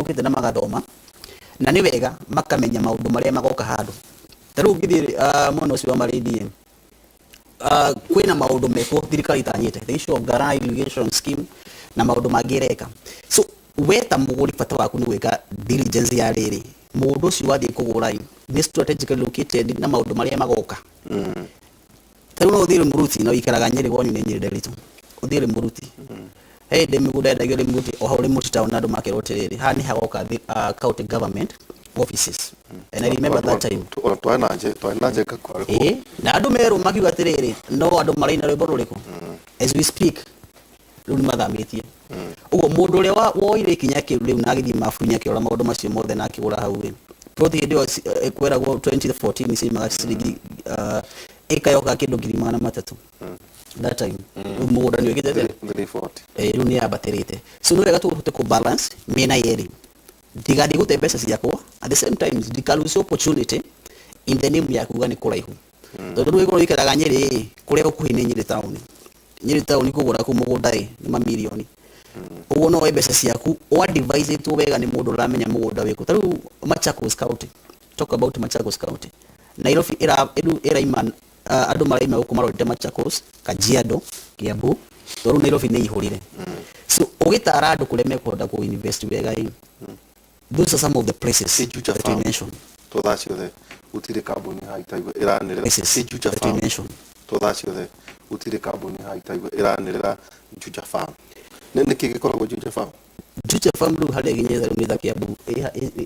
mokite na magathoma na ni wega makamenya maundu maria magoka handu taru ngithi mono cio maridi kwina maundu meko thirikari tanyite the issue of Gara irrigation scheme na maundu mangireka so weta muguri bata waku ni gwika diligence ya riri mundu cio wathie kugura ni strategically located na maundu maria magoka taru no thire muruti no ikaraga Nyeri gwanyu ni Nyeri Deritu uthire muruti hey de miguda da gere muruti o hawle muruti town nadu makeroterere ha ni hagoka county government offices and I remember that time twainaje kakwa na andu meru makiuga tiriri no andu marina rwimbo ruriku as we speak runi mathamitie ugo mundu ria woire kinya kiu riu na agithie mafunya kiora maundu macio mothe na akigura hau ri prothi ndio kwerago 2014 si magacirigi ikayoka kindu 300 that time mugunda ni wigite 340 riu ni abatirite so no wega tuhote ku balance mena yeri digadi gute pesa ciakwa at the same time dikalusi opportunity in the name ya kuga ni kuraihu tondu rwe ko ikaraga Nyeri kuria ukuhi ni Nyeri town kugura ku mugunda ni mamilioni ugo no pesa ciaku o advise tu wega ni mundu ramenya mugunda wiku taru Machakos County talk about Machakos County Nairobi era iman andu maraima uko marorite Machakos Kajiado Kiambu toru Nairobi ni ihurire so ugitara andu kuria mekwenda ku invest wega those are some of the places that we mentioned to that you the utire carbon haitaiwa iranira Juja that we mentioned to that you the utire carbon haitaiwa iranira Juja farm nende kigikoragwo Juja farm ru hali ginyeza ru nitha Kiambu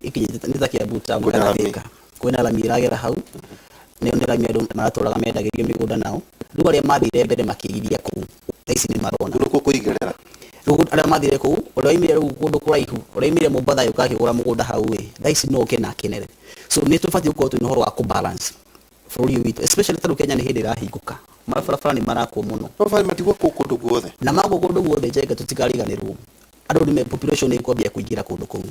ikinyita nitha Kiambu tangu kana thika kwena la miragera hau ne ndera miedo maratoraga mendagirio migunda nao ru aria mathire mbere makigithia ku thaici ni marona ruko kuigerera ruko aria mathire ku uraimire ru kundu kuraihu uraimire Mombasa yukakigura mugunda hau thaici no kena kenere so ni tufati uko tu nohoro wa ku balance for you especially taru Kenya ni hindi rahinguka marabara ni marako muno baba matigwa kundu guothe na mago kundu guothe jenga tutikariganirwo andu ni population ni kwambia kuingira kundu kuu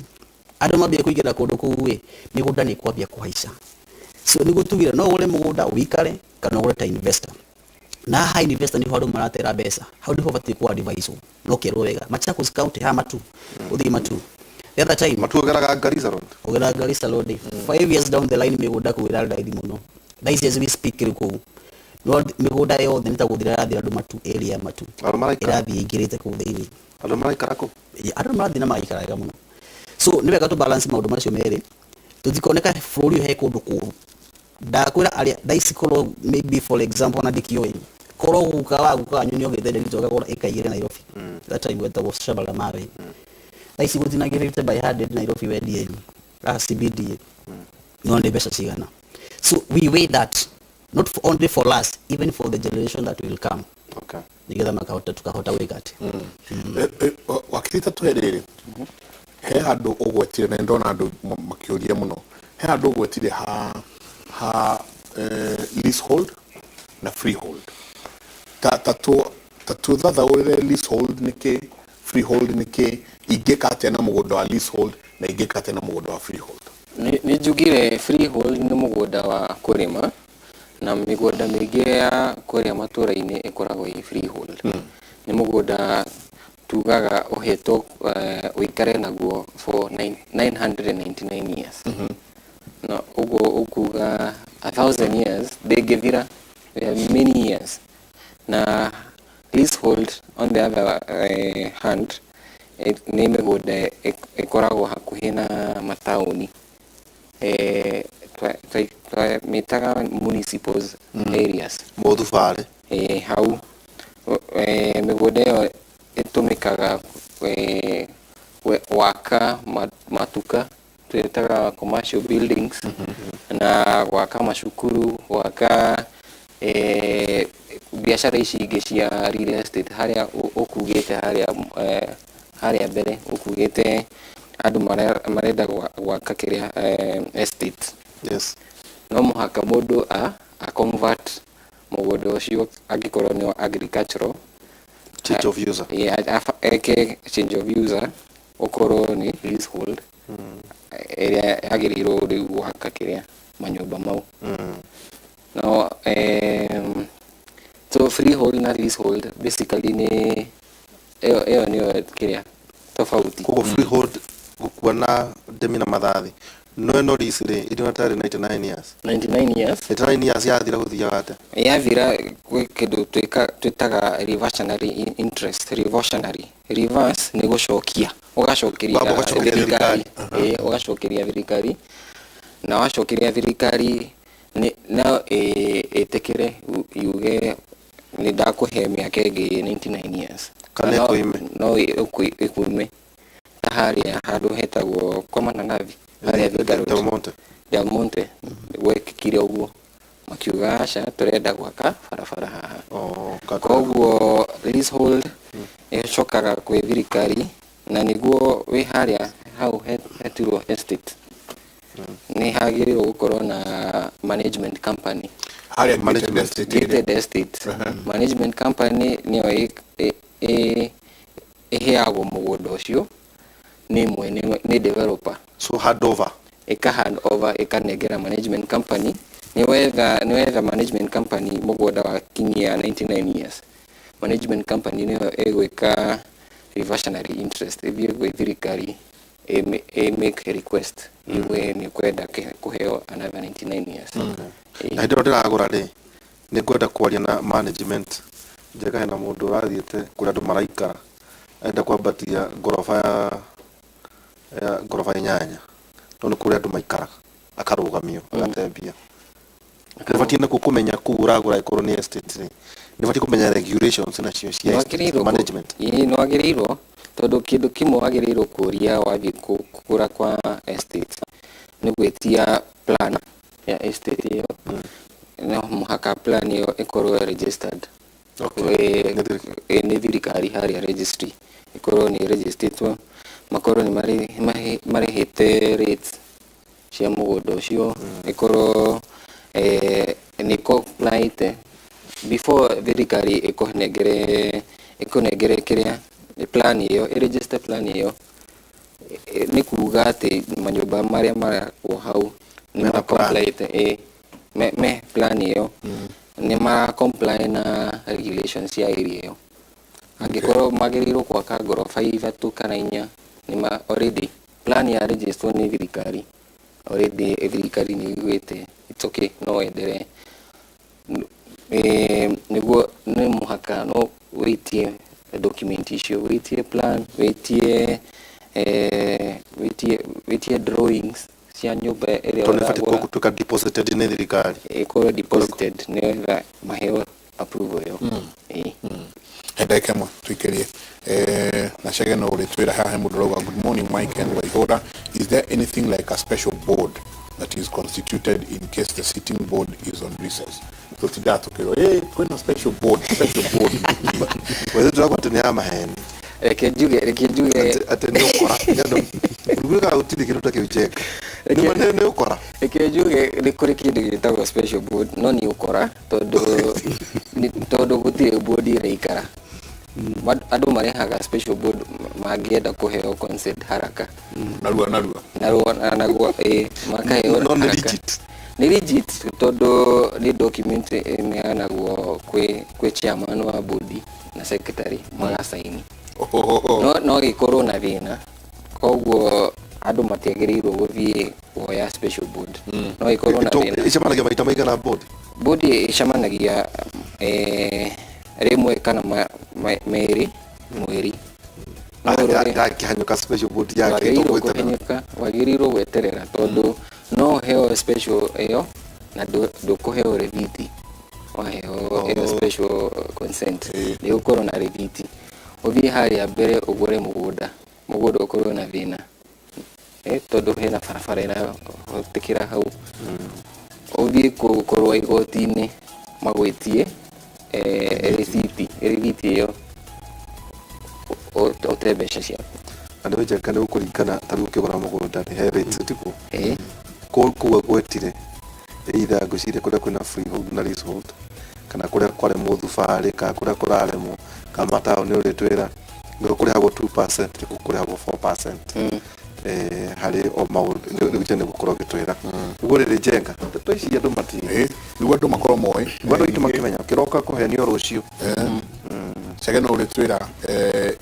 andu mambia kuingira kundu kuu migunda ni kwambia kuhaica so ni gutugira no ure mugunda wikare kana ure ta investor na ha investor ni hodo maratera besa how do you have to advise no kero wega Machakos County ha matu uthi matu the other time matu garaga Garissa road 5 years down the line migunda kuira ndaithi muno that is we speak riku no migunda yo then taguthira thira andu matu area matu irathi ingirite ku thiini andu maraikara ku andu marathi na maikaraga muno so ni wega tu balance maundu macio meri tutikoneka flori he kundu ku da kwira aria daisiko maybe for example na dikioi koro guka nyunyo githende nitoka kora ikaire Nairobi that time we was shabala mawe daisi gutina girite by 100 Nairobi wedi CBD no ne besa cigana so we weigh that not for only for us even for the generation that will come okay nigetha makahota tukahota wegati wakita tuherere he andu ugwetire na ndona andu makiuria muno he andu ugwetire ha leasehold na freehold tatu thatha urire leasehold niki freehold niki igekate na mugunda wa leasehold na igekate na mugunda wa freehold ni jugire freehold ni mugunda wa kurima na migunda mingi ya kuria matura-ini ikoragwo i freehold ni mugunda tugaga uheto uikare naguo for 999 years no ugo ukuga 1000 years degethira many years na leasehold on the other hand ni migunda ikoragwo hakuhi na matauni mitaga municipals areas modu fare hau migunda yo itumikaga waka matuka twetaga commercial buildings na waka mashukuru waka biashara ici ingi cia real estate haria ukugite haria mbere ukugite andu marenda gwaka kiria estate yes no muhaka mundu a convert mugunda ucio angikorwo ni agricultural change of user change of user ukorwo ni leasehold area agiriro riu gwaka kiria manyumba mau no so freehold na leasehold basically ni eyo kiria tofauti kwa freehold gukua na ndemi na mathathi no risire ino tari 99 years 99 years 99 years yathira guthia wate yathira gwi kindu twitaga reversionary interest. Reverse ni gucokia ugacokeria thirikari ugacokeria thirikari na wacokeria thirikari na etekere yuge ni ndakuhe miaka ingi 99 years kana no ikuime haria handu hetagwo kwa mananathi haria Del Monte wekikire uguo makiuga aca turenda gwaka barabara haha koguo leasehold icokaga kwi thirikari na niguo wi haria hau hetirwo estate ni hagĩrĩirwo gũkorwo na management company haria management estate management company nĩyo ĩheagwo mũgũnda ũcio nĩ developer so handover hand over ikanengera management company ni wetha management company mũgũnda wa kinyia 99 years management company nĩyo ĩgwĩka reversionary interest ĩthiĩ gwĩ thirikari make request iwe ni kwenda kuheo another 99 years na ndio ndiragura ri ni kwenda kwaria na management njega na mundu rathiete kuria andu maraikara enda kwambatia ngorofa inyanya no ni kuria andu maikara akarugamio agatembia nibatie na kumenya kuragura ikorwo ni estate nibatie kumenya regulations na cio cia management no agĩrĩirwo tondu kindu kimwe agĩrĩirwo kuria wathi kugura kwa estate ni gwetia plan ya estate iyo no muhaka plan iyo ikorwo registered ni thirikari haria registry ikorwo ni registered makorwo ni marihite rates cia mũgũnda ũcio ikorwo ni compliant before thirikari ikunengere kiria plan iyo register plan iyo ni kuga ati manyumba maria marako hau ni compliant me plan iyo ni ma comply na regulations ya area iyo angikorwo magĩrĩirwo gwaka ngoroba ithatu kana inya ni ma already plan ya register ni thirikari already thirikari ni igwete it's okay no endelee niguo ni muhaka no witie document icio witie plan witie drawings cia nyumba ĩrĩa ũragũra tuka deposited ni thirikari ikorwo deposited nĩgetha maheo approval yo ndagĩka ĩmwe tũikĩrie na cege no ũrĩtwĩra haha mũndũ ũrauga good morning Mike and Waihoda, is there anything like a special board that is constituted in case the sitting board is on recess? Tũtindaga tũkĩrwo kwĩna special board wewe tũrakwatĩ nĩ ya maheni reke njuge ati ni ukora nduga utiri kindu takiucheka ni ukora reke njuge ni kuri kindu gitagwo special board no ni ukora tondu gutire board iraikara andu marehaga special board mangienda kuheo consent haraka narua makaheo no ni legit tondu ni document imeanagwo kwi chairman wa board na secretary magasaini no gikorwo na thina koguo andu matiagĩrĩirwo gũthiĩ kuoya special board no gikorwo na thina icemanagia maita maigana board icemanagia rimwe kana merĩ mweri akĩhanyũka special board yake wagĩrĩirwo gweterera tondu no heo special ĩyo na ndũkũheo rĩthiti waheo special consent nĩ ũkorwo na rĩthiti uthie haria mbere ugure mũgũnda ukorwo na thina tondu hena barabara iratikira hau uthie kukorwo igoti-inĩ magwitie rĩthiti iyo ũte mbeca ciaku andũ njaka nĩ gũkũringana ta rĩu ũkĩgũra mũgũnda nĩ he rates tiguo kũu gwetire either ngwĩciria kũrĩa kwĩna freehold na leasehold kana kũrĩa kwaremwo thubarĩ kana kũrĩa kũraremwo kana mataũni ũrĩtwĩra nĩ kũrĩhagwo 2% nĩ kũrĩhagwo 4% harĩ o maũndũ nĩ gũkorwo gĩtwĩra ũguo rĩrĩ njenga ndeto ici andũ matirĩ nĩguo andũ makorwo moĩ andũ aitũ makĩmenya kĩroka kũhenio rũciũ Chagano Retwira,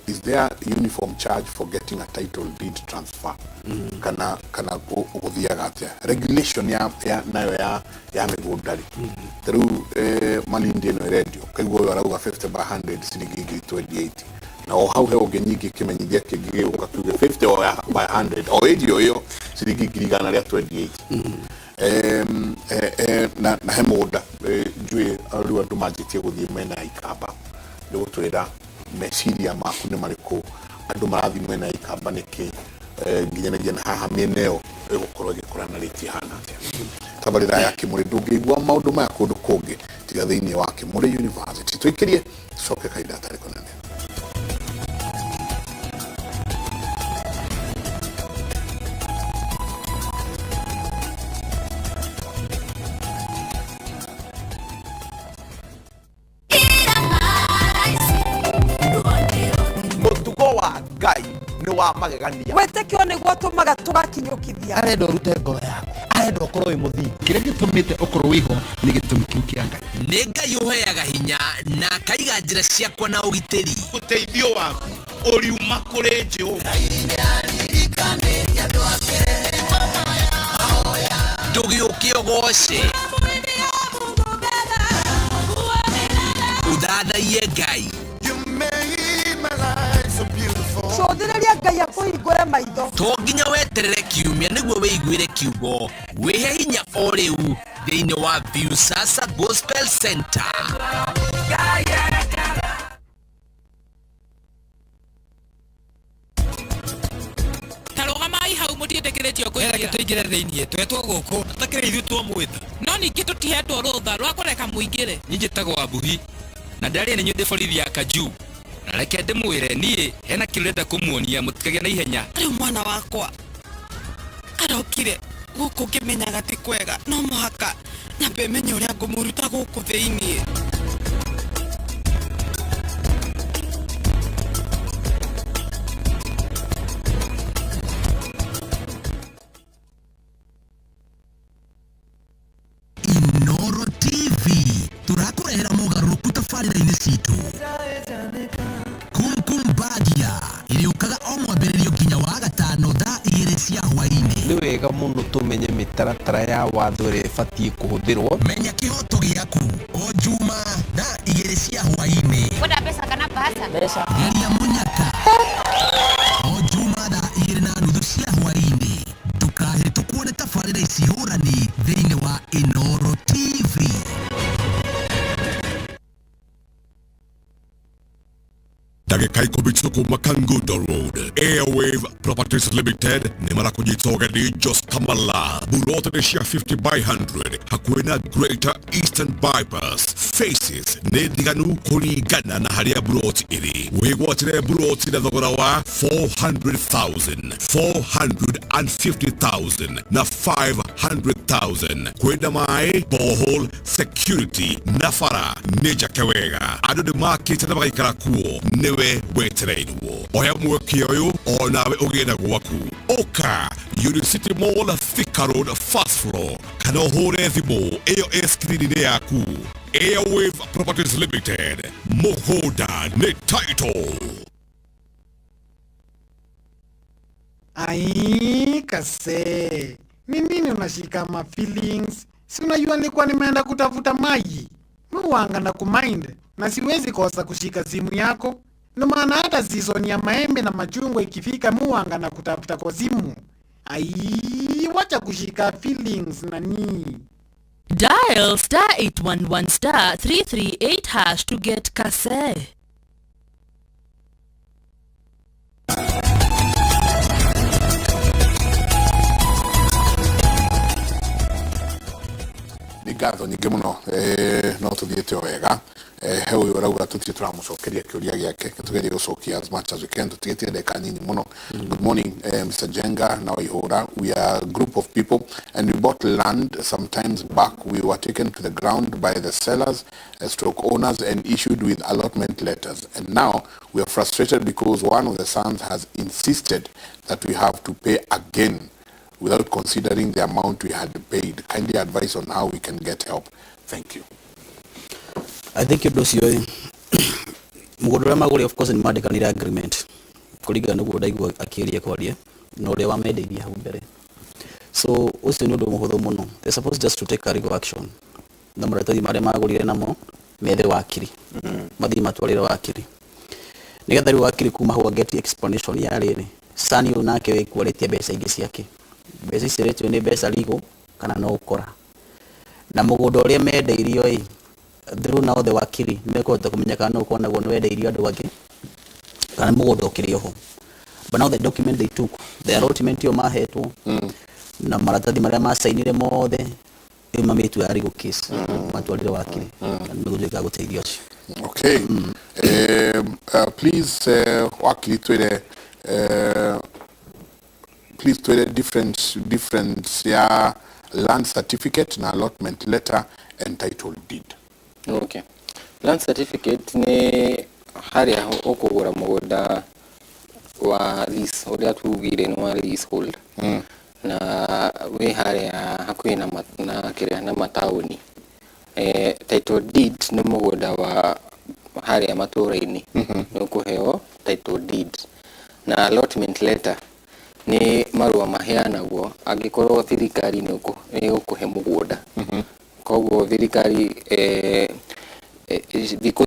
is there uniform charge for getting a title deed transfer? Kana Udiagatia. Regulation ya megodari. Through Malindian radio, Kago Araga 50 by 100, Sinigigi 28. Now, how he organic came and get 50 or by 100 or 80 or yo, Sinigigi Gana 28. Na hemoda, Jue, Alua to magic with the mena ikaba. Leo tweda meciria maku nĩ marĩkũ andũ marathi mwena ikamba nĩkĩ nginyanĩria na haha mĩeneo ĩgũkorwo ĩgĩkũrana rĩti hana atĩa tabarĩra ya Kimuri ndũngĩigua maũndũ maya kũndũ kũngĩ tiga thĩinĩ wa Kimuri University twĩkĩrie coke kahinda tarĩ kũnene. Wetekio nĩguo tũmaga tũgakinyũkithia arenda ũrute ngoro yaku arenda ũkorwo wĩ mũthingu kĩrĩa gĩtũmĩte ũkorwo wĩho nĩ gĩtũmi kĩu kĩa Ngai nĩ Ngai ũheaga hinya na akaiga njĩra ciakwa na ũgitĩri ũteithio waku ũriuma kũrĩ Jehova ndũgĩũke ũgoce ũthathaiye Ngai cũthĩrĩria Ngai akũhingũre maitho to nginya weterere kiumia nĩguo wĩiguĩre kiugo wĩhe hinya o rĩu thĩinĩ wa Viusasa Gospel Center. Tarũgamai hau mũtiĩtĩkĩrĩtio kũingĩra tũingĩre thĩinĩ twetwo gũkũ atakĩrĩ ithuĩ twamwĩta no ningĩ tũtihetwo rũtha rwa kũreka mũingĩre niĩ njĩtagwo Abuhi na ndarĩ nĩ nyuĩ ndĩ borithi ya Kaju na reke ndĩmwĩre niĩ hena kĩndũ ndĩrenda kũmuonia mũtikagĩe na ihenya rĩu mwana wakwa arokire gũkũ ngĩmenyaga ti kwega no mũhaka nyambe menye ũrĩa ngũmũruta gũkũ thĩinĩ Inoro TV tũrakũrehera mogarũrũku tabarĩra-inĩ citũ kumbagia ĩrĩũkaga o mwambĩrĩrio nginya wa gatano thaa 2 cia hwaĩ-inĩ nĩ wega mũno tũmenye mĩtaratara ya watho ĩrĩa ĩbatiĩ kũhũthĩrwo menya kĩhoto gĩaku o juma thaa 2 cia hwaĩ-inĩ kwenda pesa kana bahasa geria mũnyaka o juma thaa 2:30 cia hwaĩ-inĩ ndũkahĩtũkwo nĩ tabarĩra ici hũrani thĩinĩ wa Inoro TV. Ndagĩka ikũmi kuma Kangundo Road Airwave Properties Limited nĩ marakũnyita ũgeni Jos Kamala buroti cia 50 by 100 hakuhĩ na Greater Eastern Bypass Faces nĩ ndiganu kũringana na harĩa buroti ĩrĩ wĩgwatĩre buroti na thogora wa 400,000 450,000 na 500,000 kwenda maĩ borehole security na bara nĩ njake wega andũ nĩ makĩte na magaikara kuo nĩwe wetereirwo oya mweke ũyũ o nawe ũgĩe na gwaku ũka Unicity Mall Thika Road first floor kana ũhũre thimũ ĩyo ĩ-skrini-inĩ yaku Airwave Properties Limited mũgũnda nĩ title. Ai kase, ni nini unashika ma feelings? Si unajua nilikuwa nimeenda kutafuta maji. Muwanga na kumind na siwezi kosa kushika simu yako. Ndio maana hata season ya maembe na machungwa ikifika muwanga na kutafuta kwa simu. Ai, wacha kushika feelings nani. Dial *811 338# to get kase. nĩ ngatho nyingĩ mũno no tũthiĩte o wega he ũyũ ũrauga tũtirĩ tũramũcokeria kĩũria gĩake tũgerie gũcokia as much as we can tũtigĩtie ndagĩka nini mũno. Good morning Mr. Jenga na Waihũra. We are a group of people and we bought land some times back. We were taken to the ground by the sellers stroke owners and issued with allotment letters, and now we are frustrated because one of the sons has insisted that we have to pay again without considering the amount we had paid. Kindly advise on how we can get help. Thank you. I think it was your mugunda uria magure of course ni mandikanire agreement kuringana nuguo ndaigua akiria kwaria no uria wamendeirie hau mbere. So ucio ni undu muhuthu muno, they supposed just to take a legal action na maratathi maria magurire namo methe wakiri mathi matwarire wakiri nigetha riu wakiri kuma hau get explanation ya riri sani unake we kuaretia mbeca ingi ciake, mbeca icio retio ni mbeca legal kana no ukora na mugunda uria mendeirio through now the wakiri mekota kumenya kana uko naguo ni wendeirio andu angi kana mugunda ukiri oho. But now the document they took, the allotment yo mahetwo na maratathi maria masainire mothe imamitu ya legal case matwarire wakiri na miguthika guteithia ucio. Okay. Please, wakili please twere difference ya land certificate na allotment letter and title deed. Okay. Land certificate ni haria ukugura mugunda wa lease uria tugire ni wa leasehold na we haria hakuhi na kiria na matauni. Title deed ni mugunda wa haria maturaini ni ukuheo title deed na allotment letter ni marua maheanagwo angikorwo thirikari ni ukuhe mugunda koguo thirikari thikũ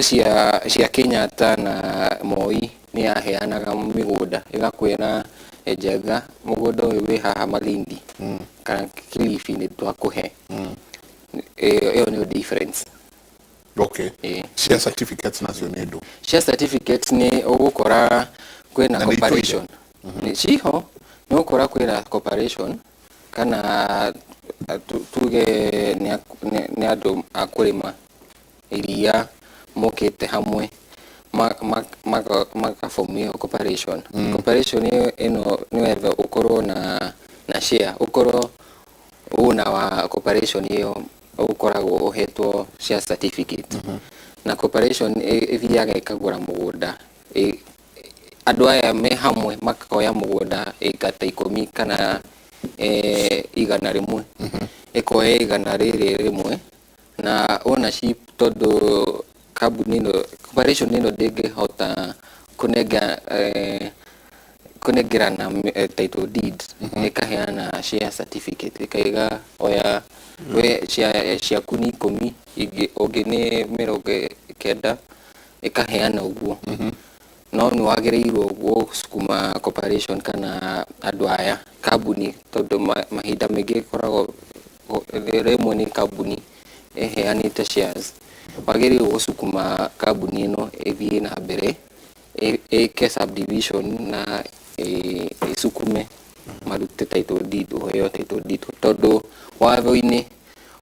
cia Kenyatta na Moi ni yaheanaga migunda igakwira Njenga mugunda uyu wi haha Malindi kana Kilifi ni twakuhe iyo ni difference. Okay. Share certificates nacio ni ndu. Share certificates ni ugukora kwina corporation ni ciho ni ugukora kwina corporation kana tuge ni andu akurima iria mokete hamwe makafomio corporation. Corporation ino niwetha ukorwo na share ukorwo una wa corporation iyo ukoragwo uhetwo share certificate na corporation ithiaga ikagura mugunda andu aya me hamwe makoya mugunda ikata 10 kana 100 ikoya 100 rimwe na ownership todo kambuni no corporation ino ndingihota kunengerana title deed ikaheana share certificate ikaiga oya we ciaku ni 10 ingi ni 90 ikaheana uguo no ni wagireirwo gusukuma corporation kana andu aya kambuni todo mahinda mengi koragwo rimwe ni kambuni heanite shares wagireirwo gusukuma kambuni ino ithie na mbere ke subdivision na isukume marute title deed uheyo title deed todo watho-ini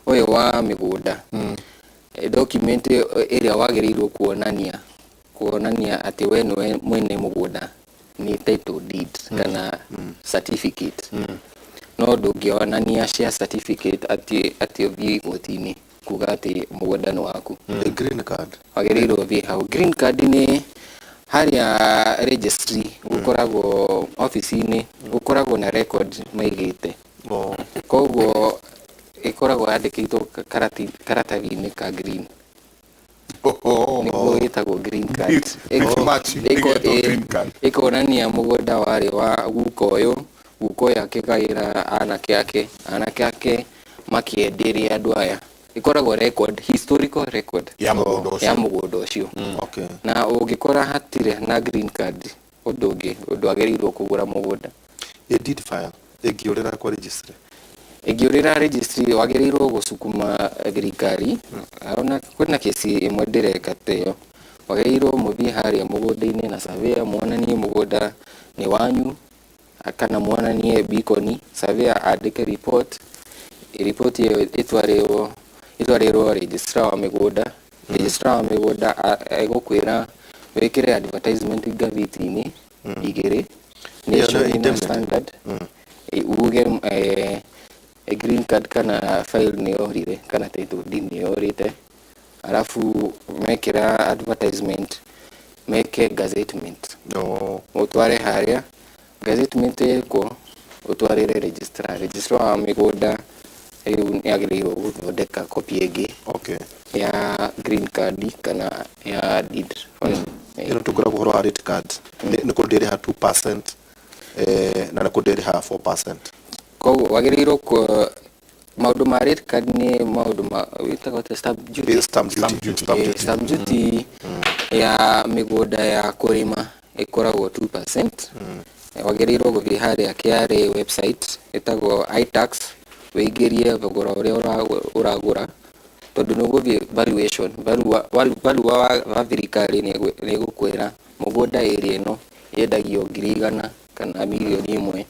uyu wa migunda document iria wagireirwo kuonania ati we niwe mwene mugunda ni title deed kana certificate no ndungionania share certificate ati uthii gotini kuga ati mugunda ni waku. Green card wagireirwo uthii hau. Green card ni haria registry ukoragwo office-ini ukoragwo na record maigite koguo ikoragwo yandikitwo karatathi-ini ka green niguo gitagwo green card. Ikonania mugunda wari wa guko uyu akigaira anake ake makienderia andu aya ikoragwo record, historical record ya mugunda ucio. Na ungikora hatire na green card undu agirirwo kugura mugunda deed file ingiurira kwa registry wagirirwo gusukuma thirikari arona kwina kesi imwe ndireka teyo wagirirwo muthie haria mugunda-ini na surveyor muonanie mugunda ni wanyu kana muonanie beacon surveyor andike report iyo itwarirwo registrar wa migunda. Registrar wa migunda egukwira wikire advertisement ngathiti-ini igiri nation na standard uge green card kana file ni yorire kana title deed ni yorite alafu mekira advertisement meke gazettement utware haria gazettement iko utwarire registrar wa migunda ni agirirwo guthondeka copy igi ya green card kana ya deed ino tukura guhoro ha rate card ni kudere ha 2% na ni kudere ha 4%. Ko wagiriro ko maundu ma rate card ni maundu ma witaga stamp duty ya migunda ya kurima ikoragwo 2%. Wagiriro guthii haria KRA website itagwo iTax wigirie thogora uria uragura tondu nuguthii valuation valua wa thirikari ni gukwira mugunda area ino yendagio 100,000 kana milioni 1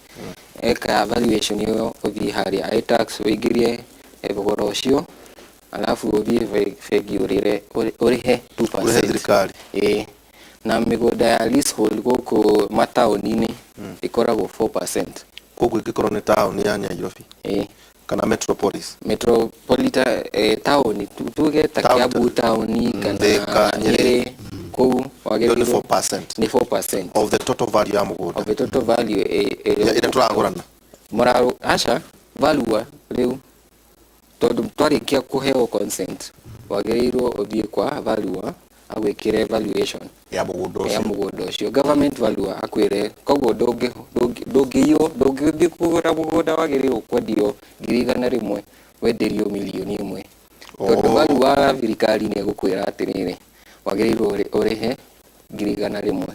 eka valuation yo uthii haria iTax wigirie thogora ucio alafu uthii fegi urihe 2% thirikari na migunda ya leasehold guku mataoni-ini ikoragwo 4%. Koguo ikikorwo ni town ya Nairobi kana metropolitan town tuge ta Kiambu town kana Nyeri kou wagiriro 4%. Ni 4% of the total value ya mugunda. Of the total value ina turagurana mara acha value riu tondu twarikia kuheo consent wagiriro uthie kwa value agwikire evaluation ya mugunda ucio government value akwire koguo ndungithi kugura mugunda wagiriro kwendio 100,000 wenderio milioni 1 tondu value wa thirikari ni gukwira atiriri wagiriro urihe 100,000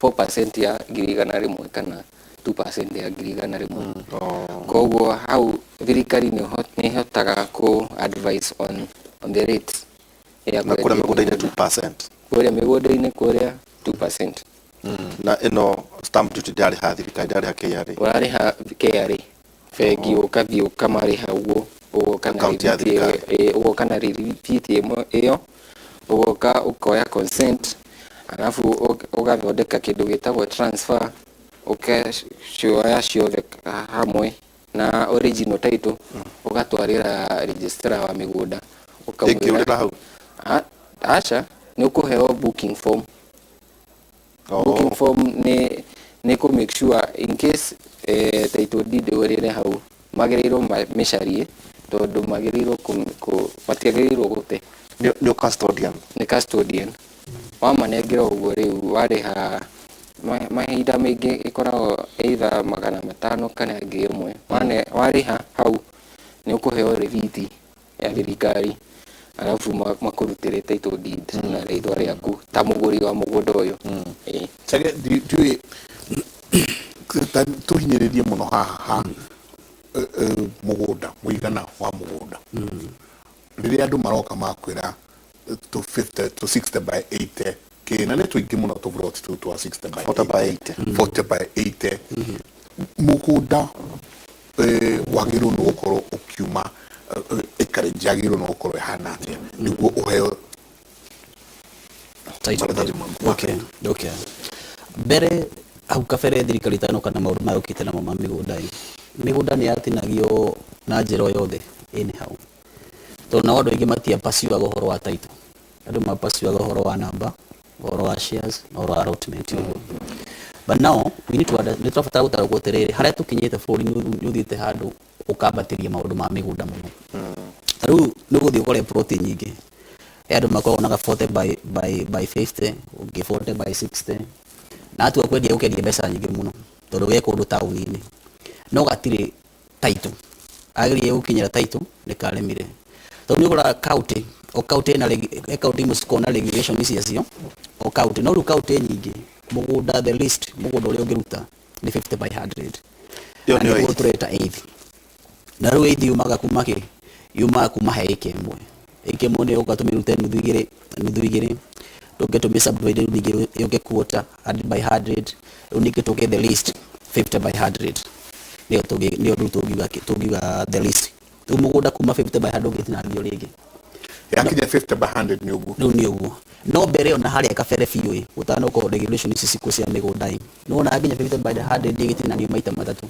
4% ya 100,000 kana 2% ya 100,000 koguo hau thirikari ni hotaga ku advise on the rates na kura migunda-ini 2%. Kura migunda-ini kuria 2%. Na ino stamp duty ndari ha thirikari ndari ha KRA. Urari ha KRA. Fegi ukathi ukamariha uguo kana rithiti iyo ugoka ukoya consent alafu ugathondeka kindu gitagwo transfer ukacioya ciothe hamwe na original title ugatwarira registrar wa migunda ukamwira hau acha ni ukuheo booking form. Booking form ni ku make sure in case title deed urire hau magiriro mesharie tondu magiriro matiagiriro gute ni custodian wamanengira uguo riu wariha mahinda maingi ikoragwo either 500 kana 1,000 wariha hau ni ukuheo rithiti ya thirikari alafu makurutire title deed na rithwa riaku ta muguri wa mugunda uyu sage ndiwe tuhinyiririe muno haha mugunda muigana wa mugunda riria andu maroka makwira to 50 to 60 by 80 kina ne tuingi muno to brought to 60 by 40 by 80 mugunda wagiru no gukoro ukiuma ikare jagiro no gukoro hana atia niguo uheo okay mbere au kabere thirikari tano kana maundu mayukite namo ma migunda ni yatinagio na njira yothe anyhow to na andu aingi matia pasiwa gohoro wa title andu mapasiwa gohoro wa namba gohoro wa shares na gohoro wa allotment but now we need to nitwafata gutara gweterere haria tukinyite buri ni uthite handu ukambatiria maundu ma migunda muno riu ni guthii ukore plot nyingi andu makorwo na 40 by 50 ungi 40 by 60 na atu akwendia ukendia mbeca nyingi muno tondu ge kundu tauni-ini no gatire title agiri ukinyira title ni karemire tondu ni gura county o county na county musiko na regulation icio o county no county nyingi mugunda the list mugunda uria ungiruta ni 50 by 100 yo ni tureta 8 na ru 8 yumaga kuma he ikemwe ni ukatumirute nuthu igiri tugetume subdivide nige yoke quarter 100 by 100 unike toke the list 50 by 100 nio tugiga the list umugunda kuma 50 by 100 gitinagio ringi yakinya 50 by 100 ni uguo no mbere ona haria kabere biu utano ko regulation ici ciku cia migunda no na aginya 50 by 100 gitinagio maita matatu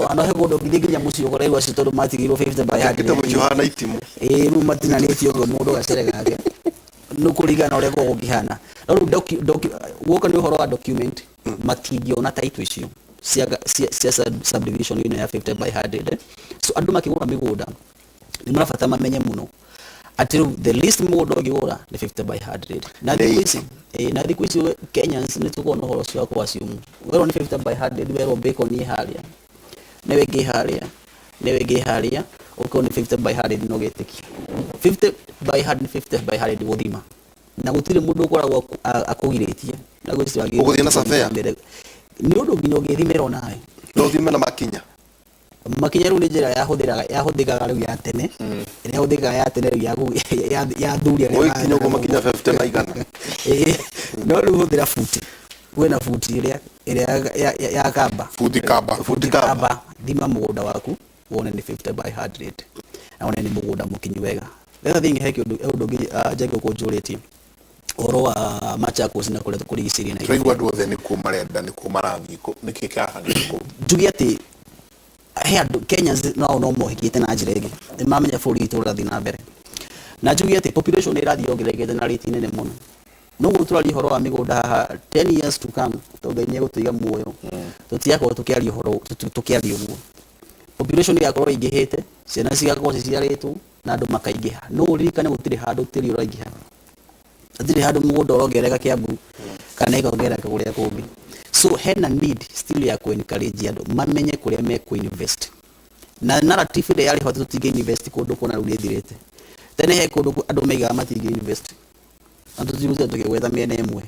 ano he mundu nginya mucio goreirwo acio tondu matigirwo 50 by 100 kita mujohana itimu riu matinanĩtie ũguo mũndũ gacere gake nĩkũringana ũrĩa gũgũkĩhana no rĩu guoka nĩ ũhoro wa document matingĩona title icio cia subdivision ino ya 50 by 100 so andũ makĩgũra mĩgũnda nĩ marabata mamenye mũno Until the least mũgũnda ũngĩgũra nĩ 50 by 100 na thikũ ici Kenyans nĩ tũkorwo na ũhoro cia kũassume werwo nĩ 50 by 100 werwo bacon nĩ harĩa nĩwe ngĩharĩa ũkorwo nĩ 50 by 100 no gĩtĩkia 50 by 100 by 100 gũthima na gũtirĩ mũndũ ũkoragwo akũgirĩtie na ũgũthiĩ na savea nĩ ũndũ nginya ũngĩthimĩra onawe no thime na makinya rĩu nĩ njĩra yahũthĩkaga rĩu ya tene ĩrĩa yahũthĩkaga ya tene rĩu ya thuria ũgĩkinya ũguo makinya 50 na igana no rĩu hũthĩra buti kwĩna buti ĩrĩa ya kamba buti kamba thima mũgũnda waku wone nĩ 50 by 100 na wone nĩ mũgũnda mũkinyu wega rĩu thĩinĩ he kĩũndũ ũngĩ njagĩ ũkũnjũrĩtie ũhoro wa Machakos na kũrĩa tũkũrigicĩirie na tũigua andũ othe nĩkuo marenda nĩkuo marathiĩ nĩkĩ kĩahanĩka njuge atĩ he andũ Kenyans no mohĩkĩte na njĩra ĩngĩ nĩ mamenya bũrũri witũ ũrathiĩ na mbere na njuge atĩ population ĩrathiĩ yongererekete na rate nene mũno no gũtũraria ũhoro wa mĩgũnda haha 10 years to come tondũ Ngai nĩegũtũiga muoyo tũtigakorwo tũkĩaria ũguo population ĩgakorwo ĩingĩhĩte ciana cigakorwo ciciarĩtwo na andũ makaingĩha no ũririkane gũtirĩ handũ tĩri ũraingĩha gũtirĩ handũ mũgũnda ũrongereka Kiambu kana ĩkongereka kũrĩa kũngĩ so hena need still ya encourage andũ mamenye kũrĩa mekũ-invest na narrative ĩrĩa yarĩ hote tũtingĩ-invest kũndũ kũna rĩu nĩthirĩte tene he kũndũ andũ maigaga matingĩ-invest na tũtigũthiĩ tũkĩgwetha mĩena ĩmwe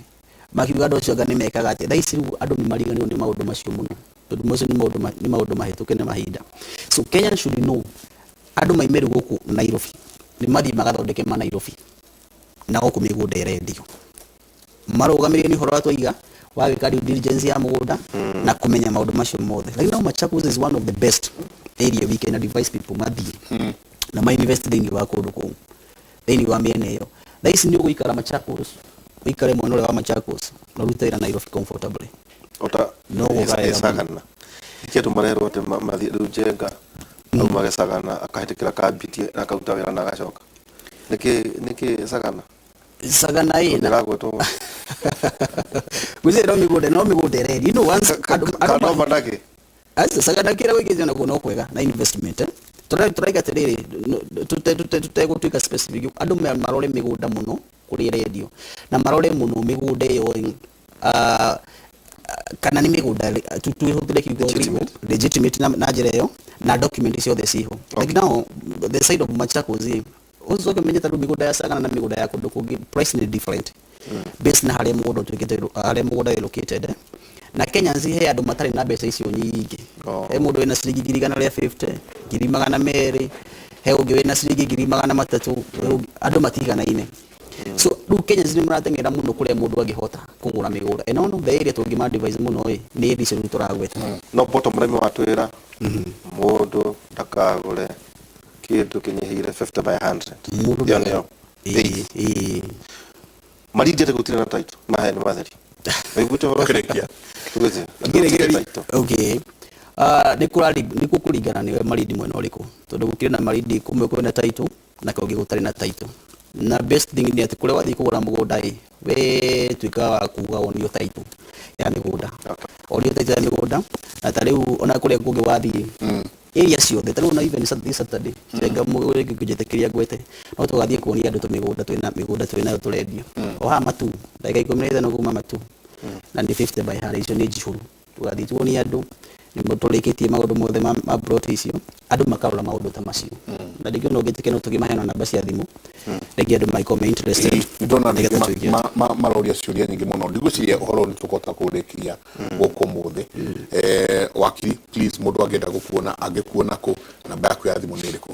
makiuga andũ acio anga nĩ mekaga atĩa thaa ici rĩu andũ nĩ mariganĩrwo nĩ maũndũ macio mũno tondũ macio nĩ maũndũ mahĩtũke na mahinda so Kenya should know andũ maime rĩu gũkũ Nairobi nĩ mathiĩ magathondeke ma Nairobi na gũkũ mĩgũnda ĩrendio marũgamĩrĩre nĩ ũhoro wa twaiga wa gwĩka due diligence ya mũgũnda na kũmenya maũndũ macio mothe like now Machakos is one of the best area we can advise people mathiĩ na ma invest thĩinĩ wa kũndũ kũu thĩinĩ wa mĩena ĩyo thaa ici nĩ ũgũikara Machakos ũikare mwena ũrĩa wa Machakos na ũrute wĩra Nairobi comfortably no gũgacagana kĩndũ marerwo atĩ mathiĩ rĩu Njenga au magecagana akahĩtũkĩra kabiti akaruta wĩra na agacoka nĩkĩ sagana ĩna gwĩciria no mĩgũnda ĩrendi no once no mandake sagana kĩrĩa gũikĩte nakuo no kwega na investment tũraiga atĩrĩrĩ tũtegũtuĩka specific andũ marore mĩgũnda mũno kũrĩa ĩrendio na marore mũno mĩgũnda ĩyo kana nĩ mĩgũnda twĩhũthĩre kiugo legitimate na njĩra ĩyo na document ciothe ciho like now the side of Machakos ucoke menye tondũ mĩgũnda ya sagana na mĩgũnda ya kũndũ kũngĩ price nĩ different based na harĩa mũgũnda ũtuĩkĩte harĩa mũgũnda wĩ located na Kenyans he andũ matarĩ na mbeca icio nyingĩ he mũndũ wĩna ciringi 150 200 he ũngĩ wĩna ciringi 300 andũ matiganaine so rĩu Kenyans nĩ marateng'era mũno kũrĩa mũndũ angĩhota kũgũra mĩgũnda eno no the area tũngĩma advise mũno nĩ ĩrĩa icio tũragweta no bottom line watwĩra mũndũ ndakagũre kĩndũ kĩnyihĩire 50 by 100 nĩyo marindĩte gũtirĩ na title maheni matheri waiguĩte ũhoro okay nĩ kũringana nĩwe marindi mwena ũrĩkũ tondũ gũkĩrĩ na marindi kũmwe kwĩna title na kũngĩ gũtarĩ na title na best thing nĩ atĩ kũrĩa wathiĩ kũgũra mũgũnda we tuĩkaga wa kuga onio title ya mĩgũnda onio title ya mĩgũnda na ta rĩu ona kũrĩa kũngĩ wathiĩ area ciothe ta rĩu na even Saturday Njenga mũgũrĩ ngĩnjĩtĩkĩria gwete no tũgathiĩ kuonia andũ mĩgũnda twĩnayo tũrendio o haha Matu ndagĩka 15 kuma Matu na nĩ 50 by 100 icio nĩ njihũru tũgathiĩ tuonia andũ nĩmo tũrĩkĩtie maũndũ mothe ma plot icio andũ makarora maũndũ ta macio na rĩngĩ no ngĩtĩke no tũkĩmaheana namba cia thimũ rĩngĩ andũ maikome interested ndona maroria ciũria nyingĩ mũno ndigwĩciria ũhoro nĩ tũkũhota kũrĩkia gũkũ mũthĩ wakiri please mũndũ angĩenda gũkuona angĩkuona kũ namba yaku ya thimũ nĩ ĩrĩkũ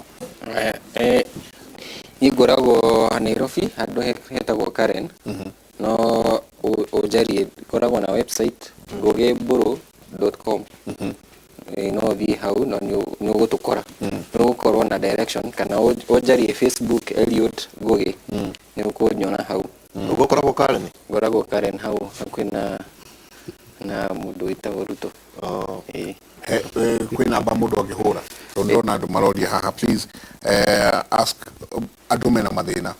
niĩ ngoragwo Nairobi handũ hetagwo Karen no ũnjarie ngoragwo na website ngogembũrũ.com no thiĩ hau na nĩ ũgũtũkora nĩ ũgũkorwo na direction kana ũnjarie Facebook Eliud Ngogi nĩ ũkũnyona hau ũgũkoragwo Karen ngoragwo Karen hau hakuhĩ na mũndũ wĩtagwo Ruto kwĩ namba mũndũ angĩhũra tondũ ndĩrona andũ maroria haha please ask andũ mena mathĩna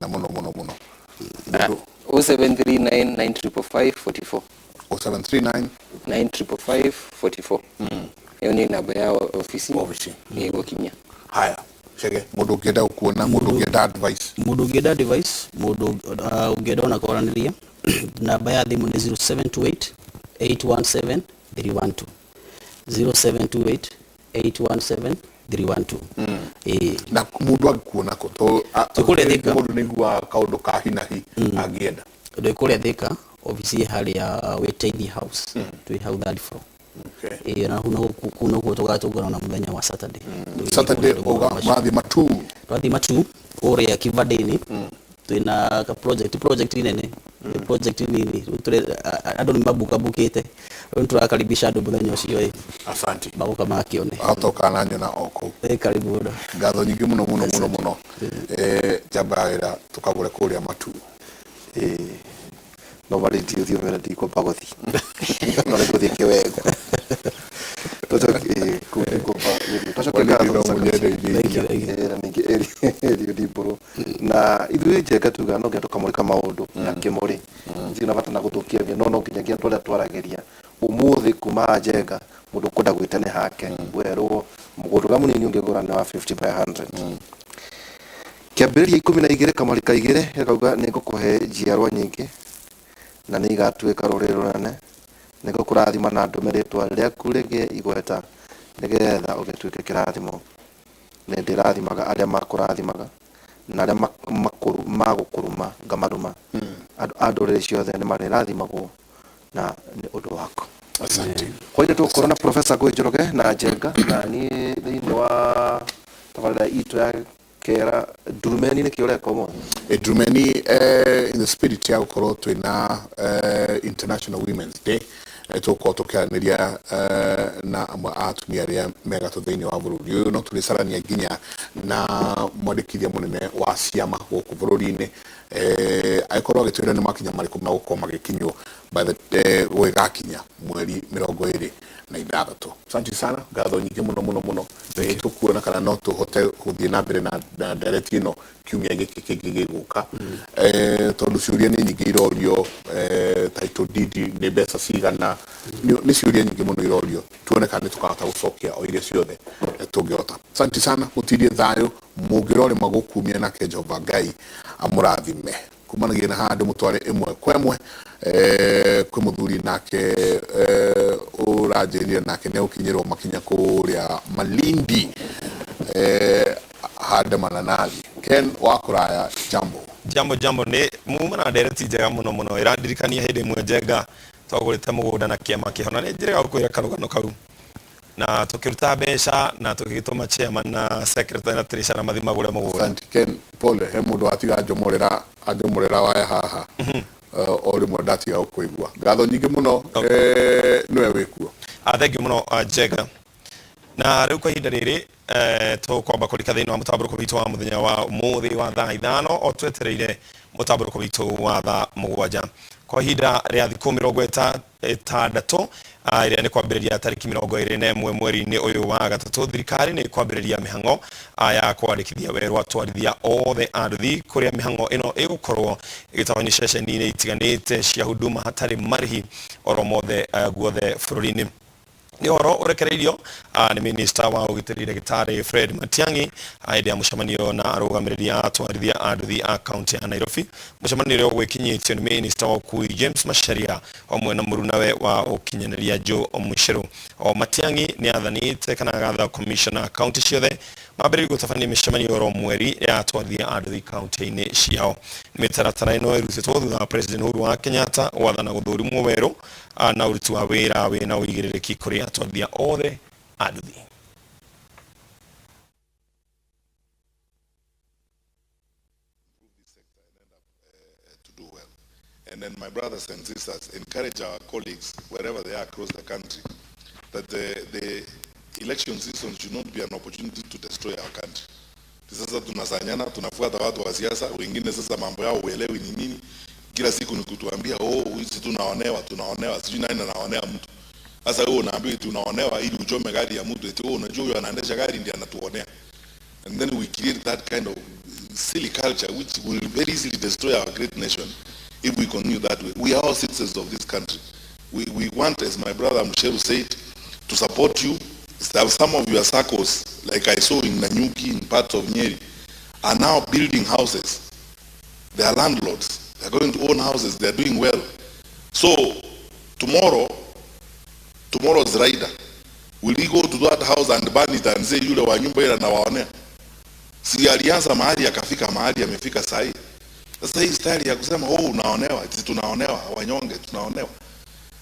mũno 0739 955 0739 955 44 hiyo ni namba ya ofisi ni gũkinya haya Shege mundu ngenda kuona mundu ngenda advice mundu ngenda ona koraniria namba ya thimu ni 0728 817 312 0728 817 312 na mundu agikuona ko to tukuretheka mundu nigua kaundu ka hinahi agienda ndukuretheka ofisi hali ya Wetaithi House twi hau third floor. Okay. Na kuno tugatugana na muthenya wa Saturday oga mathi matu ore ya kivadini twina ka project nene project nini andu ni mabukite turakaribisha andu muthenya ucio asante magoka makione atoka nanyo na oko karibu ngatho nyingi muno jabaira tukagure kuria matu no valentio dio mera di copa gothi no le podia que wega toto di buru na ithu jega tuga no geto kamurika maundu ya Kimuri ntina bata na gutukia no kinyagia twala twarageria umuthi kuma jega mundu kwenda gwitane hake weru mugundu munini ungegurana wa 50 by 100 kiambĩrĩria 12 kamarika igĩrĩ ekauga nĩngũkũhe njiarwa nyingĩ na nĩigatuĩka rũrĩrĩ rũnene nĩngũkũrathima na ndũme rĩtwa rĩaku rĩgĩe igweta nĩgetha ũgĩtuĩke kĩrathimo nĩndĩrathimaga arĩa makũrathimaga na arĩa magũkũruma ngamaruma andũ a ndũrĩrĩ ciothe nĩmarĩrathimagwo na nĩ ũndũ wako. Asante. Kwa hiyo tukorwo na Professor Njoroge na Njenga na niĩ thĩinĩ wa tabarĩra itũ ya kera Durumeni nĩkĩo ũreka ũmũthĩ Durumeni in the spirit ya gukorwo twina International Women's Day tukorwo tukianĩria na amwe a atumia arĩa megatũ thĩinĩ wa bũrũri ũyũ no tũrĩcarania nginya na mwandĩkithia mũnene wa ciama gũkũ bũrũri-inĩ agĩkorwo agĩtwĩra nĩ makinya marĩkũ magũkorwo magĩkinywo by the gwĩgakinya mweri 26. Asante sana ngatho nyingĩ mũno tukuona kana no tũhote gũthiĩ na mbere na direct ĩno kiumia gĩkĩ kĩngĩ gĩgũka tondũ ciũria nĩ nyingĩ irorio title deed nĩ mbeca cigana nĩ ciũria nyingĩ mũno irorio tuone kana nĩtũkahota gũcokia o iria ciothe tũngĩhota. Asante sana mũtirie thayũ mũngĩrore magũkumia nake Jehova Ngai amũrathime kumanagia na handũ mũtware ĩmwe kwa ĩmwe kwĩ mũthuri nake ũranjĩrire nake nĩegũkinyĩrwo makinya kũrĩa Malindi hande mananathi. Ken wakũraya jambo nĩ muma na ndereti njega mũno ĩrandirikania hĩndĩ ĩmwe Njenga twagũrĩte mũgũnda na kĩama kĩho na nĩ njĩrĩga gũkwĩra karũgano kau na tũkĩruta mbeca na tũgĩtũma chairman na secretary na treasurer mathi magũre mũgũnda. Ken pole he mũndũ atiga anjomorera waya haha o rĩmwe ndatiga gũkũigua ngatho nyingĩ mũno nĩwe wĩkuo. Thank you mũno Njenga na rĩu kwa ihinda rĩrĩ tũkwamba kũrika thĩinĩ wa mũtambũrũko witũ wa mũthenya wa ũmũthĩ wa thaa 5 o twetereire mũtambũrũko witũ wa thaa 7 kwa ihinda rĩa thikũ 60 ĩrĩa nĩ kwambĩrĩria tarĩki 21 mweri-inĩ ũyũ wa gatatũ. Thirikari nĩ kwambĩrĩria mĩhang'o ya kwandĩkithia werũ atwarithia othe a nduthi kũrĩa mĩhang'o ĩno ĩgũkorwo ĩgĩtabanio ceceni-inĩ itiganĩte cia huduma hatarĩ marĩhi oro mothe guothe bũrũri-inĩ. Nĩ ũhoro ũrekereirio nĩ minista wa ũgitĩri Ndagĩtarĩ Fred Matiang'i hĩndĩ ya mũcemanio na arũgamĩrĩri a atwarithia a nduthi a kaunti ya Nairobi. Mũcemanio ũrĩa ũgwĩkinyĩtio nĩ minista wa ũkui James Macharia hamwe na mũrunawe wa ũkinyanĩria Joe Mucheru. Matiang'i nĩ athanĩte kana agatha commissioner kaunti ciothe mambĩrĩrie gũtabania mĩcemanio oro mweri ya atwarithia a nduthi kaunti-inĩ ciao. Mĩtaratara ĩno ĩrutĩtwo thutha wa President Uhuru wa Kenyatta gwathana gũthũrimwo werũ na ũruti wa wĩra wĩna ũigĩrĩrĩki kũrĩ atwarithia othe a nduthi. And then my brothers and sisters, encourage our colleagues wherever they are across the country that the election season should not be an opportunity to destroy our country. Sasa tunasanyana, tunafuata watu wa siasa, wengine sasa mambo yao uelewi ni nini. Kila siku ni kutuambia sisi tunaonewa, sijui nani anaonea mtu. Sasa wewe unaambiwa tunaonewa ili uchome gari ya mtu, eti unajua huyo anaendesha gari ndiye anatuonea. And then we create that kind of silly culture which will very easily destroy our great nation if we continue that way. We are all citizens of this country. We want, as my brother Mucheru said, to support you Some of your circles, like I saw in Nanyuki, in parts of Nyeri, are now building houses. They are landlords. They are going to own houses. They are doing well. So tomorrow's rider, will he go to that house and burn it and say yule wa nyumba ile nawaonea? Si alianza mahali akafika mahali amefika sahi. Sasa hii style ya kusema oh unaonewa, sisi tunaonewa, wanyonge tunaonewa.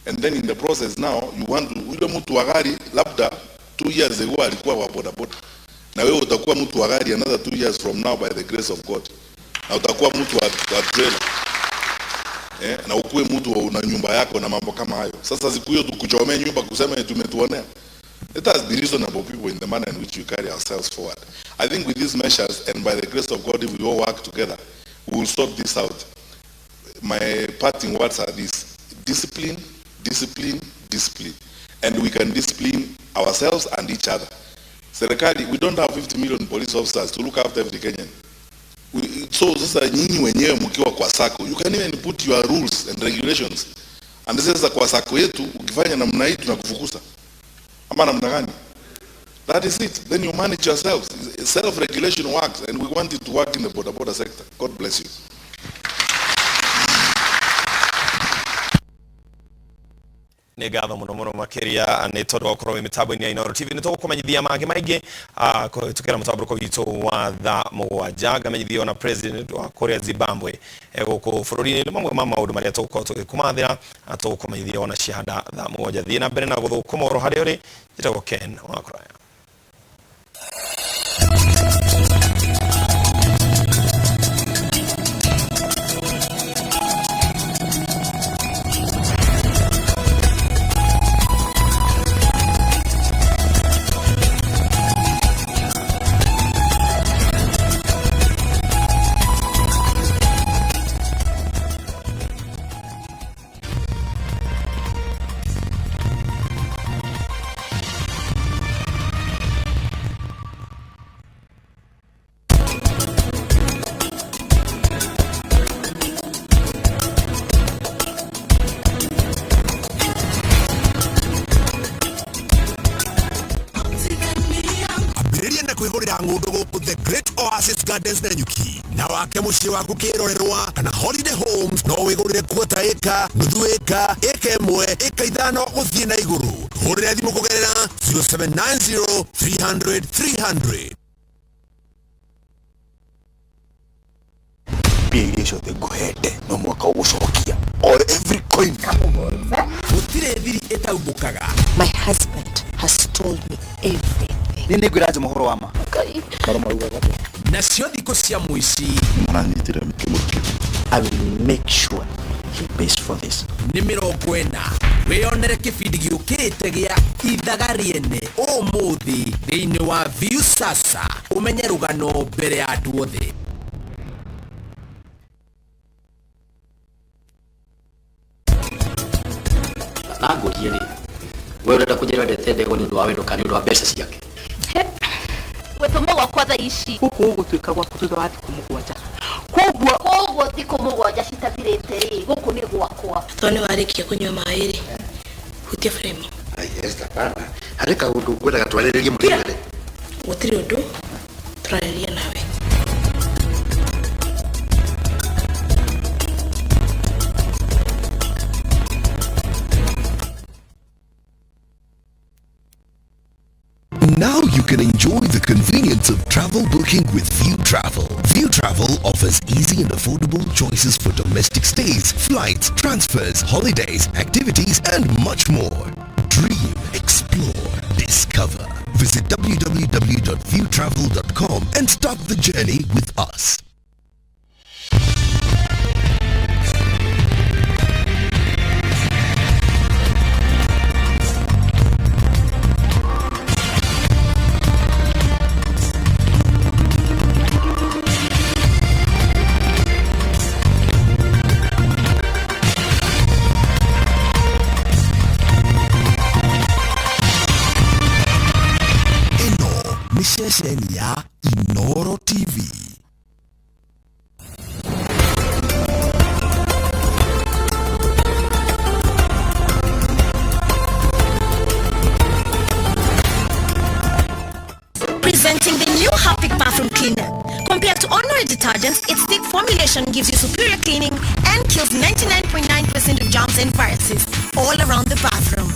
And then in the process now you want to yule mtu wa gari labda 2 years ago alikuwa wa bodaboda. Na wewe utakuwa mtu wa gari another 2 years from now by the grace of God. Na utakuwa mtu wa trailer. Na ukuwe mtu una nyumba yako na mambo kama hayo. Sasa siku hiyo tukuchomea nyumba kusema tumetuonea. Let us be reasonable people in the manner in which we carry ourselves forward. I think with these measures and by the grace of God, if we all work together, we will sort this out. My parting words are this: discipline, discipline, discipline. And we can discipline ourselves and each other. Serikali, we don't have 50 million police officers to look after every Kenyan. So sasa nyinyi wenyewe mkiwa kwa sako, you can even put your rules and regulations. And sasa kwa sako yetu ukifanya namna hii tunakufukuza. Ama namna gani? That is it. Then you manage yourselves. Self-regulation works, and we want it to work in the border sector. God bless you. Nĩ ngatho mũno mũno makĩria nĩ tondũ wa gũkorwo mĩtambo-inĩ ya Inooro TV. Nĩ tũgũkũmenyithia mangĩ maingĩ kũhĩtũkĩra mũtambũrũko witũ wa thaa mũgwanja. Ngamenyithio na president wa Korea Zimbabwe gũkũ bũrũri-inĩ. Nĩ mamwe ma maũndũ marĩa tũgũkorwo tũgĩkũmathĩra, tũgũkũmenyithia ona ciahanda thaa mũgwanja. Thiĩ na mbere na gũthũkũma ũhoro harĩa ũrĩ. Njĩtagwo Ken wa Kũraya. The Great Oasis Gardens Nanyuki na wake muciĩ waku kĩrorerwa kana Holiday Homes no wĩgũrĩre kuota ĩka nuthu ĩka ĩmwe ĩka ithano gũthiĩ na igũrũ. Hũrĩra thimũ kũgerera 0790 300 300. Mbia iria ciothe ngũhete no mwaka ũgũcokia or every coin. Gũtirĩ thiri ĩtaumbũkaga. My husband has told me everything. Nini ngwĩra mũhoro wa ma? Nacio thikũ cia mũici mũranyitĩra Kimuri. I will make sure he pays for this. Nĩ 40 wĩyonere kĩbindi gĩũkĩrĩte gĩa ithaga rĩene ũmũthĩ thĩinĩ wa View Sasa, ũmenye rũgano mbere ya andũ othe. Nangũrie rĩ, wewe ũrenda kũnjĩra ndete ndego nĩ ũndũ wa wendo kana nĩ ũndũ wa mbeca ciake? Wetũmwo gwakwa thaa ici gũkũ ũgũtuĩka gwaku thutha wa thikũ mũgwanja. Koguo thikũ mũgwanja citathirĩte rĩ, gũkũ nĩ gwakwa. Tondũ nĩ warĩkia kũnyua maĩ rĩ, hutia frame. Esther, bana harĩ kaũndũ ngwendaga twarĩrĩrie mũthenya. Gũtirĩ ũndũ tũrarĩrĩria nawe. Now you can enjoy the convenience of travel booking with View Travel. View Travel offers easy and affordable choices for domestic stays, flights, transfers, holidays, activities, and much more. Dream, explore, discover. Visit www.viewtravel.com and start the journey with us. Sesheni ya Inooro TV. New Harpic bathroom cleaner. Compared to ordinary detergents, its thick formulation gives you superior cleaning and kills 99.9% of germs and viruses all around the bathroom.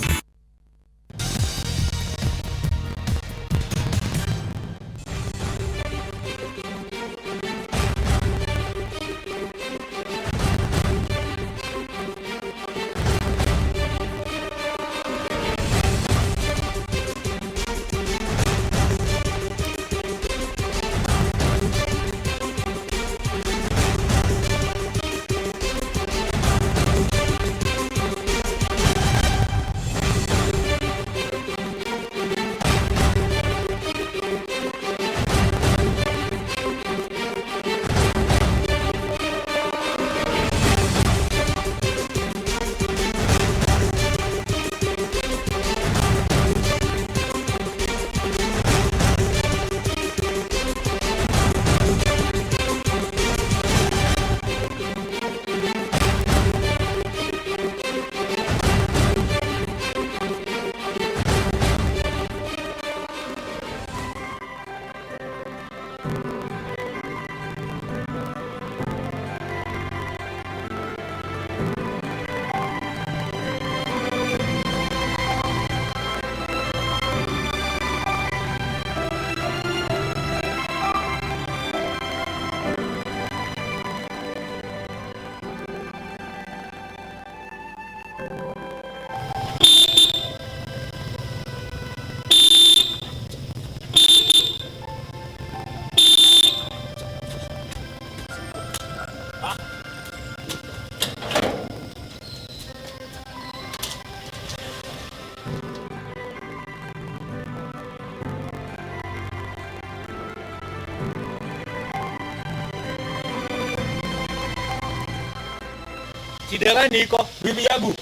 Sidera niko bibi yangu.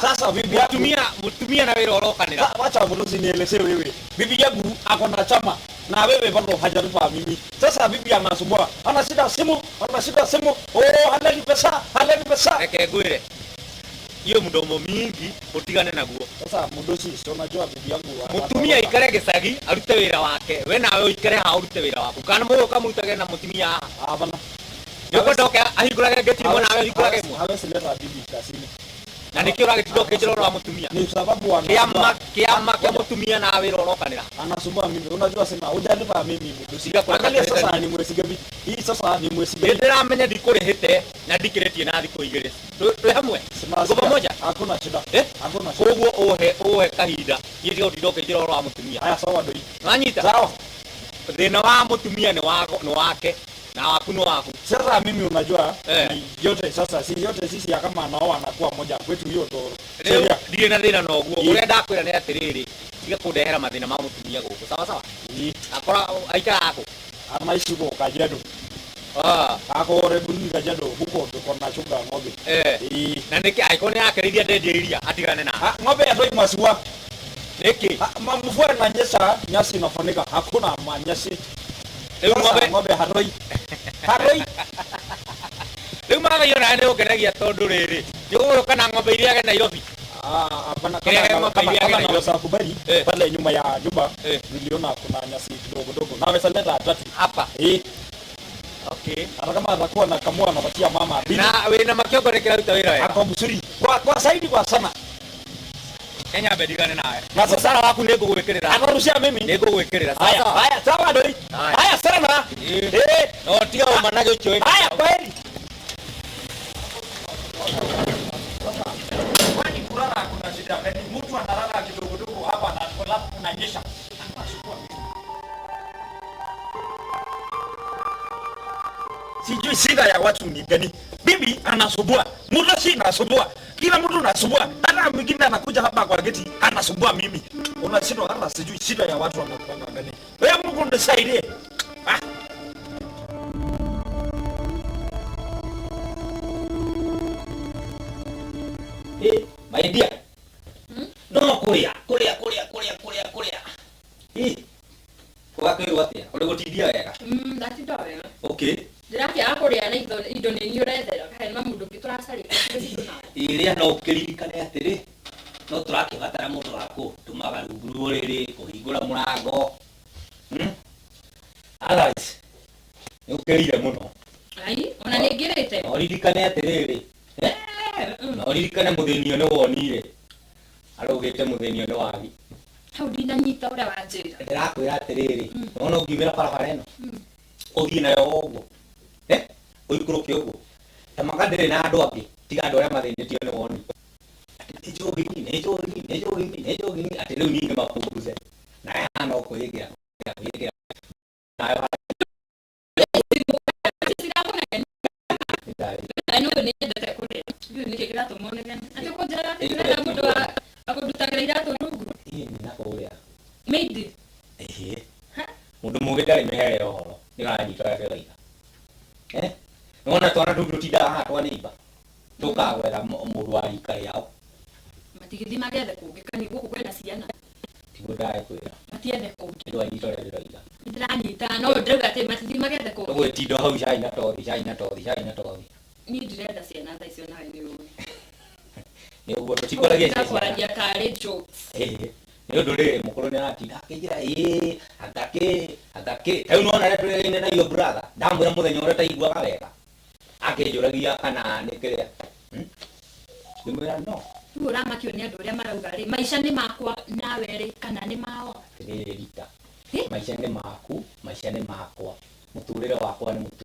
Sasa bibi yangu mtumia na wewe orokanira. Wacha mruzi nieleze wewe. Bibi yangu ako na chama na wewe bado hajalipa mimi. Sasa bibi anasumbua. Ana shida simu. Oh, halali pesa. Eke gwire. Hiyo mdomo mingi utigane naguo. Sasa mundoci sio unajua bibi yangu mutumia ikare gicagi arute wira wake. We nawe ikare ha urute wira waku. Kana mugo kamurutage na mutumia. Bana. Yoko doka ahigurage geti mwana awe ahigurage mu. Hawe sileta bibi kasini. Na nikiurage tidoke jiro wa mutumia. Ni sababu wa kiama kia mutumia na awe rorokanira. Anasumbua mimi. Unajua sema hujalipa mimi. Usiga kwa angalia sasa ni mwesige bibi. Hii sasa ni mwesige. Ndira menya dikurehete na dikiretie na thiko igire. Twe hamwe. Kwa pamoja hakuna shida. Hakuna shida. Koguo ohe kahinda. Yiri ndidoke jiro wa mutumia. Haya sawa ndoi. Nanyita. Sawa. Thina wa mutumia ni wake. Na wakuno wako. Sasa mimi unajua yote sasa yote sisi ya kama nao anakuwa moja kwetu hiyo ndo. Ndiye na thina no guo. Ule ndakwira ni atiriri. Tiga kundehera mathina ma mutumia guku. Sawa. Akora aikara ako. Amaishi go kajedo. Akore buni kajedo huko ndo na chunga ng'ombe. Na niki aikone akiriria ndendiria atigane na. Ng'ombe ya doi masiwa. Niki mvua inanyesha nyasi inafunika. Hakuna manyasi. Leo ng'ombe haroi. Leo mara yona ndio kenagia tondu riri. Yo kana ng'ombe iria ke Nairobi. Hapana kama sababari pale nyuma ya nyumba niliona kuna nyasi kidogo. Na wesaleta atati hapa. Okay. Hata kama atakuwa na kamua anapatia mama. Na wewe na makiongo rekera utawira wewe. Hapo mzuri. Kwa saidi kwa sana. Kenya bedigane nawe. Na sasa waku nego gwekerera. Anarushia mimi nego gwekerera. Haya sawa doi. Haya sana. No tiga manage uchoe. Haya kweli. Kwani kulala kuna shida gani? Mtu analala kidogo hapa na alafu kunanyesha. Sijui shida ya watu ni gani. Bibi anasumbua, mtu si anasumbua, kila mtu anasumbua. Hata mwingine anakuja hapa kwa geti anasumbua mimi. Unashindwa hata sijui shida ya watu wanapanga gani. Wewe Mungu nisaidie. My dear. No kuria. Kwa kweli wapi? Unagotidia wega. Ndatida wega. Okay. Ndirakia kuria na indo ni urethera kana mundu kituracari. Iria no kiririkane atiri. No turakibatara mundu wako tumaga ruguru riri kuhingura murango. Otherwise, ni ukerire muno. Ai, ona ningirite. Oririkane atiriri. Oririkane muthenio ni wonire. Araugite muthenio ni wagi. Hau ndinanyita uria wanjira. Ndirakwira atiriri. Nona ukimira barabara ino. Uthie nayo uguo. Uikuruke uguo. Tamaga ndiri na andu angi. Tiga andu aria mathinitio ni woni. Nejogi ati riu ninge mapunguze. Na yana ukuigira. Ano ni ndete kule. Yu ni kigera to mone gan. Ati ko jara ati na mudo akudutagira irato rungu. Ni nakuria. Made. Mundu mugitari mehere ohoro. Ni ganyitwa gaiga. Nona twana tutinda haha twaneiba. Tukagwetha mundu wa rika yao. Matigithi magethe kungikani guku kwena ciana. Tigudae kwira. Matiethe kungi. Ndio anyitwa gaiga. Ndiranyita no ndauga ati matigithi magethe kungi. Uwe tindo hau shaina tothi. Ni ndirenda ciana tha icio nawe ni uwe. Ni uguo tutikoragia ciana. Kwaria kare jokes. Ni undu riri mukuru ni atinda akijira atake. Heu nona returene na your brother. Ndamwira muthenya uria taiguaga wega. Akinjuragia kana ni kiria. Ndimwira no. Riu uramakio ni andu aria marauga ri maisha ni makwa nawe ri kana ni mao. Rita. Maisha ni maku, maisha ni makwa. Muturire wakwa ni